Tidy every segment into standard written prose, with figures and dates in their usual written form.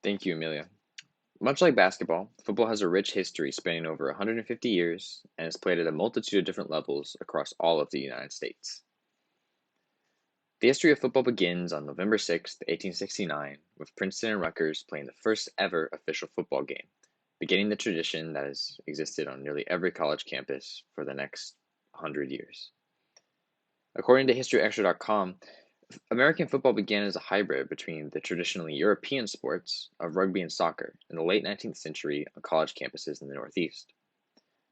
Thank you, Amelia. Much like basketball, football has a rich history spanning over 150 years and is played at a multitude of different levels across all of the United States. The history of football begins on November 6, 1869, with Princeton and Rutgers playing the first ever official football game, beginning the tradition that has existed on nearly every college campus for the next 100 years. According to HistoryExtra.com, American football began as a hybrid between the traditionally European sports of rugby and soccer in the late 19th century on college campuses in the Northeast.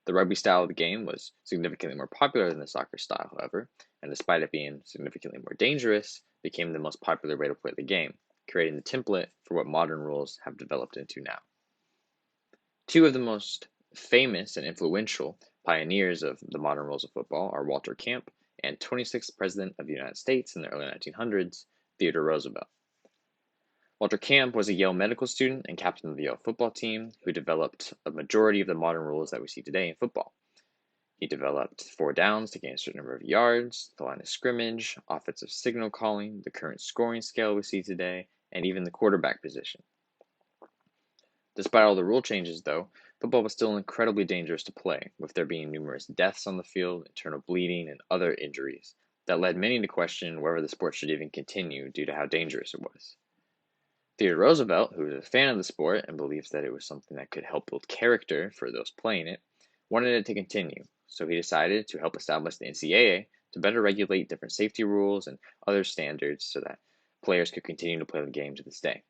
The rugby style of the game was significantly more popular than the soccer style, however, and despite it being significantly more dangerous, became the most popular way to play the game, creating the template for what modern rules have developed into now. Two of the most famous and influential pioneers of the modern rules of football are Walter Camp and 26th President of the United States in the early 1900s, Theodore Roosevelt. Walter Camp was a Yale medical student and captain of the Yale football team who developed a majority of the modern rules that we see today in football. He developed four downs to gain a certain number of yards, the line of scrimmage, offensive signal calling, the current scoring scale we see today, and even the quarterback position. Despite all the rule changes, though, football was still incredibly dangerous to play, with there being numerous deaths on the field, internal bleeding, and other injuries that led many to question whether the sport should even continue due to how dangerous it was. Theodore Roosevelt, who was a fan of the sport and believes that it was something that could help build character for those playing it, wanted it to continue, so he decided to help establish the NCAA to better regulate different safety rules and other standards so that players could continue to play the game to this day.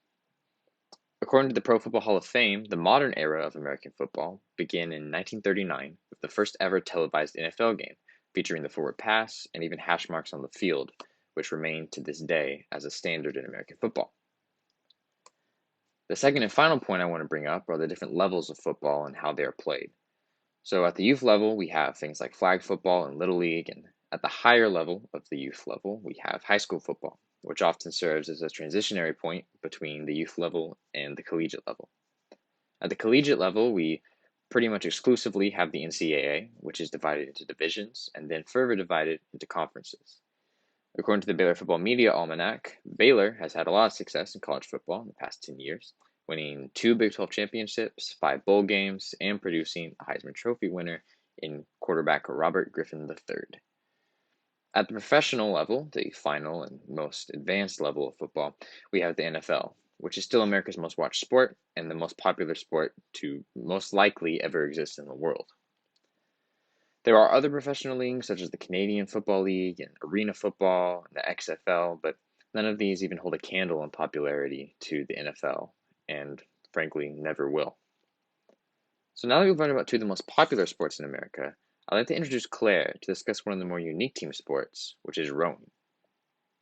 According to the Pro Football Hall of Fame, the modern era of American football began in 1939 with the first ever televised NFL game, featuring the forward pass and even hash marks on the field, which remain to this day as a standard in American football. The second and final point I want to bring up are the different levels of football and how they are played. So at the youth level, we have things like flag football and Little League, and at the higher level of the youth level, we have high school football, which often serves as a transitionary point between the youth level and the collegiate level. At the collegiate level, we pretty much exclusively have the NCAA, which is divided into divisions and then further divided into conferences. According to the Baylor Football Media Almanac, Baylor has had a lot of success in college football in the past 10 years, winning 2 Big 12 championships, 5 bowl games, and producing a Heisman Trophy winner in quarterback Robert Griffin III. At the professional level, the final and most advanced level of football, we have the NFL, which is still America's most watched sport and the most popular sport to most likely ever exist in the world. There are other professional leagues such as the Canadian Football League and Arena Football and the XFL, but none of these even hold a candle in popularity to the NFL, and frankly never will. So now that we've learned about two of the most popular sports in America, I'd like to introduce Claire to discuss one of the more unique team sports, which is rowing.